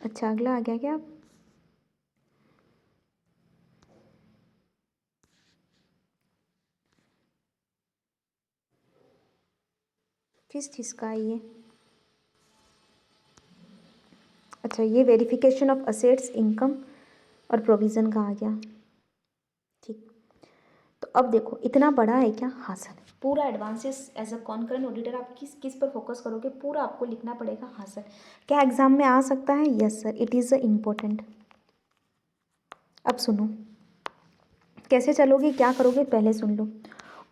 अच्छा अगला आ गया क्या आप, किस चीज़ का है ये? अच्छा, ये वेरिफिकेशन ऑफ असेट्स, इनकम और प्रोविज़न का आ गया। ठीक, तो अब देखो इतना बड़ा है क्या? हाँ सर। पूरा advances as a concurrent auditor आप किस किस पर फोकस करोगे? पूरा आपको लिखना पड़ेगा। हाँ सर। क्या एग्जाम में आ सकता है? Yes sir, it is a important. अब सुनो, कैसे चलोगे, क्या करोगे, पहले सुन लो।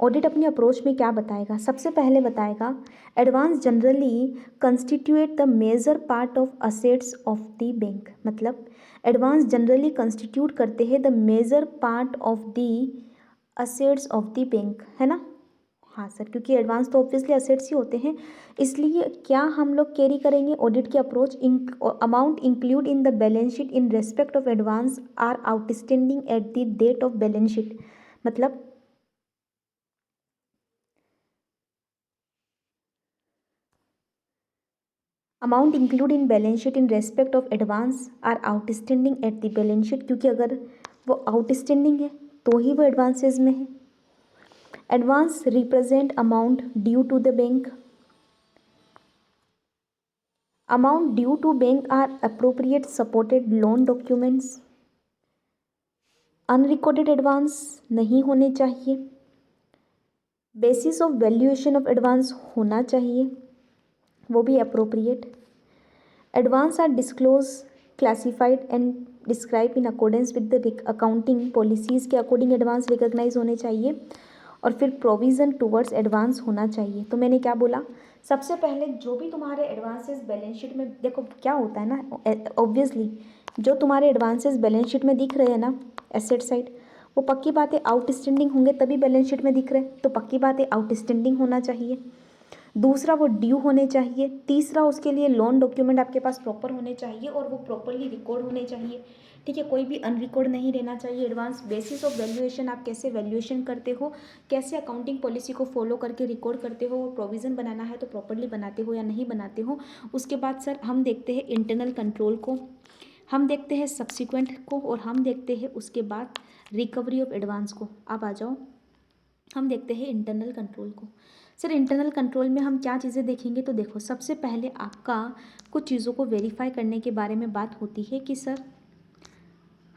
ऑडिट अपनी अप्रोच में क्या बताएगा? सबसे पहले बताएगा advance generally constitute the major part of assets of the bank. मतलब एडवांस जनरली कंस्टिट्यूट करते हैं the major part of the assets of the bank, है ना? हाँ सर, क्योंकि एडवांस तो ऑब्वियसली असेट्स ही होते हैं, इसलिए क्या हम लोग कैरी करेंगे ऑडिट की approach? Amount include in the balance sheet in respect of advance are outstanding at the date of balance sheet. मतलब amount include in balance sheet in respect of advance are outstanding at the balance sheet, क्योंकि अगर वो outstanding है तो ही वो advances में है। Advance represent amount due to the bank. Amount due to bank are appropriate supported loan documents. Unrecorded advance नहीं होने चाहिए। Basis of valuation of advance होना चाहिए, वो भी appropriate. Advance are disclose classified and describe in accordance with the accounting policies के according advance recognise होने चाहिए। और फिर प्रोविज़न टुवर्ड्स एडवांस होना चाहिए। तो मैंने क्या बोला? सबसे पहले जो भी तुम्हारे एडवांसेस बैलेंस शीट में, देखो क्या होता है ना, ऑब्वियसली जो तुम्हारे एडवांसेस बैलेंस शीट में दिख रहे हैं ना, एसेट साइड, वो पक्की बात है आउटस्टैंडिंग होंगे तभी बैलेंस शीट में दिख रहे हैं, तो पक्की बात है आउटस्टैंडिंग होना चाहिए। दूसरा वो ड्यू होने चाहिए। तीसरा उसके लिए लोन डॉक्यूमेंट आपके पास प्रॉपर होने चाहिए और वो प्रॉपरली रिकॉर्ड होने चाहिए। ठीक है, कोई भी अनरिकॉर्ड नहीं रहना चाहिए। एडवांस बेसिस ऑफ वैल्यूएशन, आप कैसे वैल्यूएशन करते हो, कैसे अकाउंटिंग पॉलिसी को फॉलो करके रिकॉर्ड करते हो, प्रोविज़न बनाना है तो प्रॉपरली बनाते हो या नहीं बनाते हो। उसके बाद सर हम देखते हैं इंटरनल कंट्रोल को, हम देखते हैं सब्सिक्वेंट को, और हम देखते हैं उसके बाद रिकवरी ऑफ एडवांस को। आप आ जाओ, हम देखते हैं इंटरनल कंट्रोल को। सर इंटरनल कंट्रोल में हम क्या चीज़ें देखेंगे? तो देखो सबसे पहले आपका कुछ चीज़ों को वेरीफाई करने के बारे में बात होती है कि सर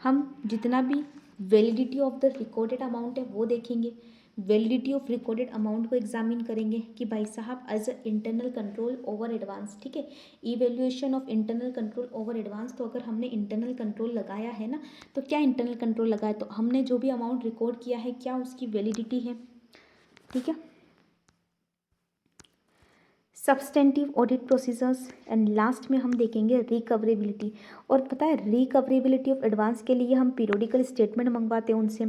हम जितना भी validity of the recorded amount है वो देखेंगे। वैलिडिटी ऑफ रिकॉर्डेड अमाउंट को एग्जामिन करेंगे कि भाई साहब as a internal control over advance. ठीक है, evaluation of internal control over advance. तो अगर हमने इंटरनल कंट्रोल लगाया है ना, तो क्या इंटरनल कंट्रोल लगाया, तो हमने जो भी अमाउंट रिकॉर्ड किया है क्या उसकी वैलिडिटी है। ठीक है, substantive audit procedures, and last में हम देखेंगे रिकवरेबिलिटी। और पता है रिकवरेबिलिटी ऑफ एडवांस के लिए हम पीरियोडिकल स्टेटमेंट मंगवाते हैं उनसे,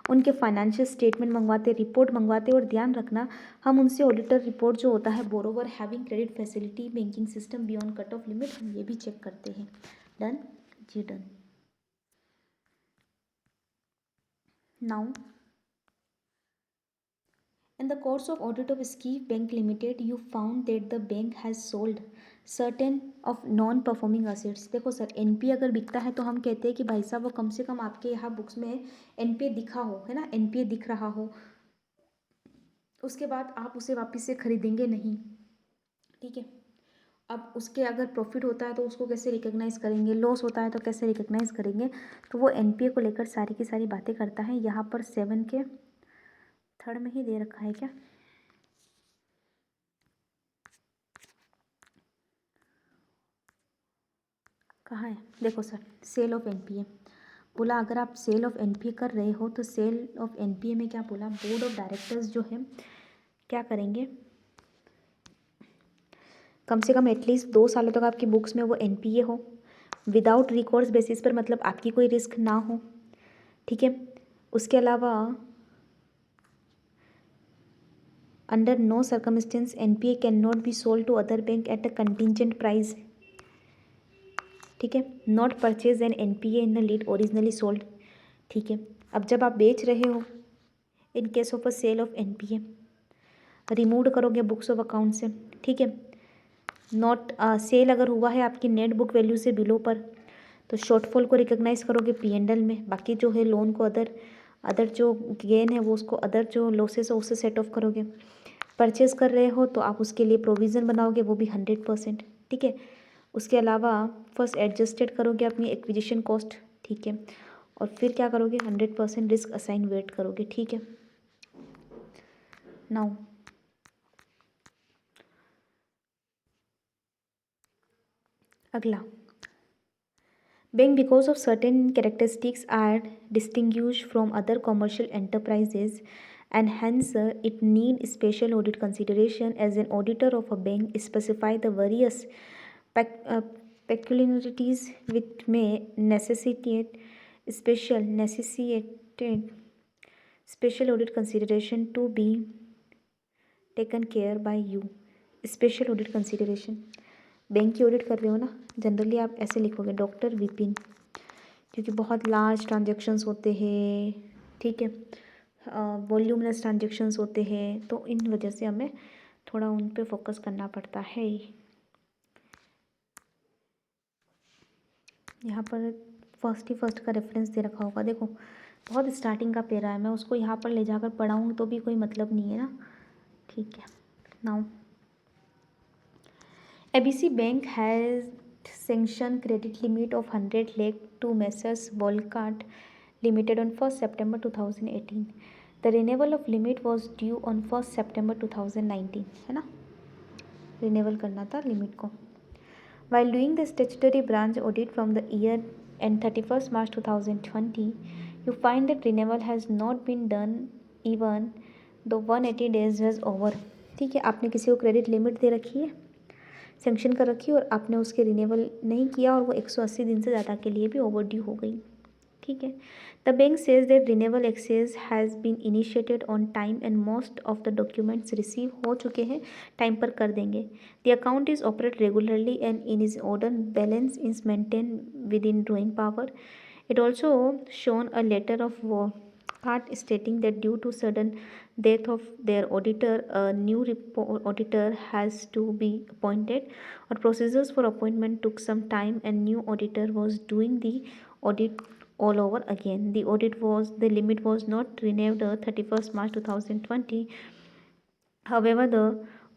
उनके फाइनेंशियल स्टेटमेंट मंगवाते, रिपोर्ट मंगवाते। और ध्यान रखना हम उनसे ऑडिटर रिपोर्ट जो होता है borrower having credit facility banking system beyond cut off limit, हम ये भी चेक करते हैं। डन जी, done. Now in the course of audit of Skiff Bank Limited, you found that the bank has sold certain of non-performing assets। देखो sir NPA अगर बिकता है तो हम कहते हैं कि भाई साहब वो कम से कम आपके यहाँ बुक्स में एनपीए दिखा हो, है ना, एनपीए दिख रहा हो, उसके बाद आप उसे वापस से खरीदेंगे नहीं। ठीक है, अब उसके अगर प्रॉफिट होता है तो उसको कैसे रिकग्नाइज करेंगे, लॉस होता है तो कैसे रिकग्नाइज करेंगे, तो वो एनपीए को लेकर सारी की सारी बातें करता है। यहाँ पर 7 के थर्ड में ही दे रखा है क्या? कहाँ है? देखो सर, सेल ऑफ एनपीए बोला, अगर आप सेल ऑफ एनपीए कर रहे हो तो सेल ऑफ एनपीए में क्या बोला, बोर्ड ऑफ डायरेक्टर्स जो है क्या करेंगे, कम से कम एटलीस्ट 2 सालों तक आपकी बुक्स में वो एनपीए हो विदाउट रिकॉर्ड्स बेसिस पर, मतलब आपकी कोई रिस्क ना हो। ठीक है, उसके अलावा under no circumstance NPA can not be sold to other bank at a contingent price. ठीक है, not purchase an NPA in the lead originally sold. ठीक है, अब जब आप बेच रहे हो in case of a sale of NPA, remove करोगे बुक्स ऑफ अकाउंट से। ठीक है, नॉट सेल अगर हुआ है आपकी नेट बुक वैल्यू से बिलो पर, तो शॉर्टफॉल को रिकग्नाइज करोगे पीएनएल में। बाकी जो है लोन को अदर जो गेन है वो उसको अदर जो लॉसेस है उससे सेट ऑफ करोगे। परचेज़ कर रहे हो तो आप उसके लिए प्रोविज़न बनाओगे, वो भी 100%, ठीक है। उसके अलावा फर्स्ट एडजस्टेड करोगे अपनी एक्विजिशन कॉस्ट, ठीक है, और फिर क्या करोगे, 100% रिस्क असाइन वेट करोगे, ठीक है। नाउ अगला, bank because of certain characteristics are distinguished from other commercial enterprises and hence it need special audit consideration. As an auditor of a bank specify the various pec- uh, peculiarities which may necessitate special audit consideration to be taken care by you. Special audit consideration, bank की audit कर रहे हो ना, generally आप ऐसे लिखोगे doctor Vipin, क्योंकि बहुत लार्ज ट्रांजेक्शन्स होते हैं, ठीक है, वॉल्यूमलेस ट्रांजेक्शन्स होते हैं, तो इन वजह से हमें थोड़ा उन पे फोकस करना पड़ता है। यहाँ पर फर्स्ट का रेफरेंस दे रखा होगा, देखो बहुत स्टार्टिंग का पेरा है, मैं उसको यहाँ पर ले जाकर पढ़ाऊँ तो भी कोई मतलब नहीं है ना, ठीक है। Now ABC Bank has sanctioned credit limit of 100 lakh to Messrs Volcart Limited on 1st September 2018. The renewal of limit was due on 1st September 2019, है ना, रिन्यूअल करना था लिमिट को। While doing the statutory branch audit from the year end 31st March 2020, you find that renewal has not been done even though 180 days was over, ठीक है। आपने किसी को क्रेडिट लिमिट दे रखी है, सेंक्शन कर रखी है, और आपने उसके रिन्यूअल नहीं किया और वो 180 दिन से ज़्यादा के लिए भी ओवरड्यू हो गई, ठीक है। The bank says that renewal access has been initiated on time and most of the documents receive हो चुके हैं, टाइम पर कर देंगे। The account is operate regularly and in is order, balance is maintain within drawing power. It also shown a letter of part stating that due to sudden death of their auditor, a new auditor has to be appointed, or procedures for appointment took some time and new auditor was doing the audit all over again. The limit was not renewed 31st March 2020. However, the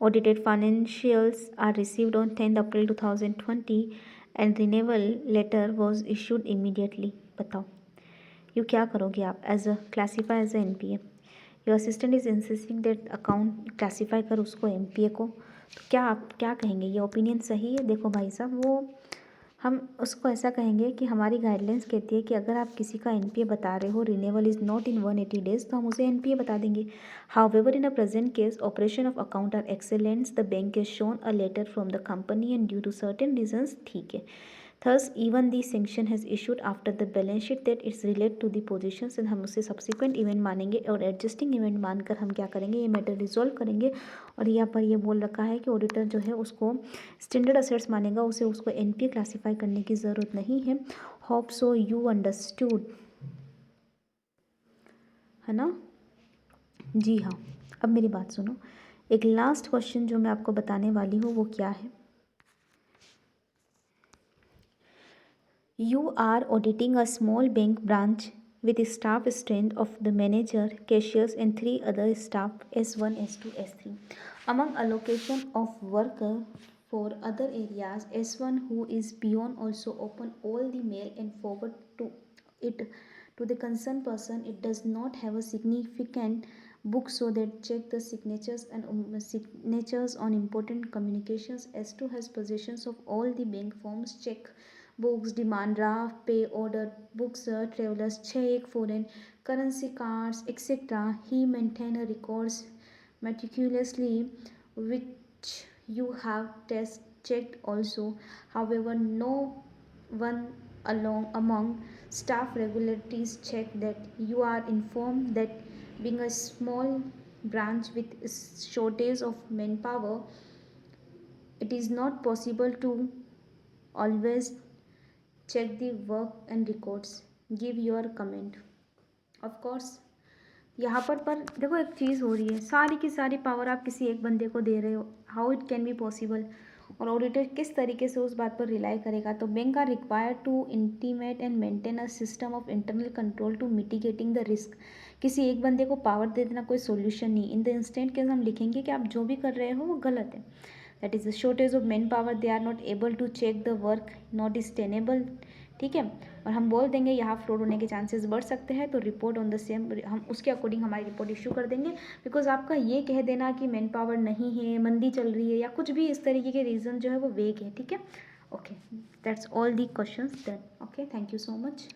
audited financials are received on 10th April 2020 and renewal letter was issued immediately. बताओ you क्या करोगे आप, as a classify as a NPA, your assistant is insisting that account classify कर उसको NPA को, तो क्या आप क्या कहेंगे, ये ओपिनियन सही है? देखो भाई साहब, वो हम उसको ऐसा कहेंगे कि हमारी गाइडलाइंस कहती है कि अगर आप किसी का NPA बता रहे हो, renewal is not in 180 days, तो हम उसे NPA बता देंगे। However in a present case operation of account are excellents, the bank is shown a letter from the company and due to certain reasons, ठीक है। Thus, even the sanction has issued after the balance sheet that it's relate to the positions, and हम उसे subsequent event मानेंगे और adjusting event मानकर हम क्या करेंगे, ये मैटर रिजॉल्व करेंगे। और यहाँ पर ये बोल रखा है कि ऑडिटर जो है उसको स्टैंडर्ड असेट्स मानेगा, उसे उसको NPA क्लासीफाई करने की ज़रूरत नहीं है। होप सो यू अंडरस्टूड, है ना। जी हाँ, अब मेरी बात सुनो, एक लास्ट क्वेश्चन जो मैं आपको बताने वाली हूँ वो क्या है, You are auditing a small bank branch with a staff strength of the manager, cashiers, and 3 other staff S1, S2, S3. Among allocation of work for other areas, S1 who is beyond also open all the mail and forward to it to the concerned person. It does not have a significant book so that check the signatures and signatures on important communications. S2 has possessions of all the bank forms, check books, demand draft, pay order books, travelers check, foreign currency cards, etc. He maintain records meticulously, which you have test checked also. However, no one among staff regularities check that. You are informed that being a small branch with shortage of manpower, it is not possible to always check the work and records, give your comment. Of course, यहाँ पर देखो एक चीज़ हो रही है, सारी की सारी पावर आप किसी एक बंदे को दे रहे हो, how it can be possible, और ऑडिटर किस तरीके से उस बात पर रिलाई करेगा। तो bank are required to intimate and maintain a system of internal control to mitigating the risk, किसी एक बंदे को पावर दे देना कोई सोल्यूशन नहीं। इन द इंस्टेंट केस हम लिखेंगे कि आप जो भी कर रहे हो वो गलत है। That is the shortage of manpower, they are not able to check the work, not sustainable. ठीक है, और हम बोल देंगे यहाँ फ्रॉड होने के चांसेस बढ़ सकते हैं, तो रिपोर्ट ऑन द सेम, हम उसके अकॉर्डिंग हमारी रिपोर्ट इशू कर देंगे। बिकॉज आपका ये कह देना कि मैन पावर नहीं है, मंदी चल रही है या कुछ भी इस तरीके के रीज़न जो है वो वेग है। ठीक है, okay, that's all the questions then. Okay, thank you so much.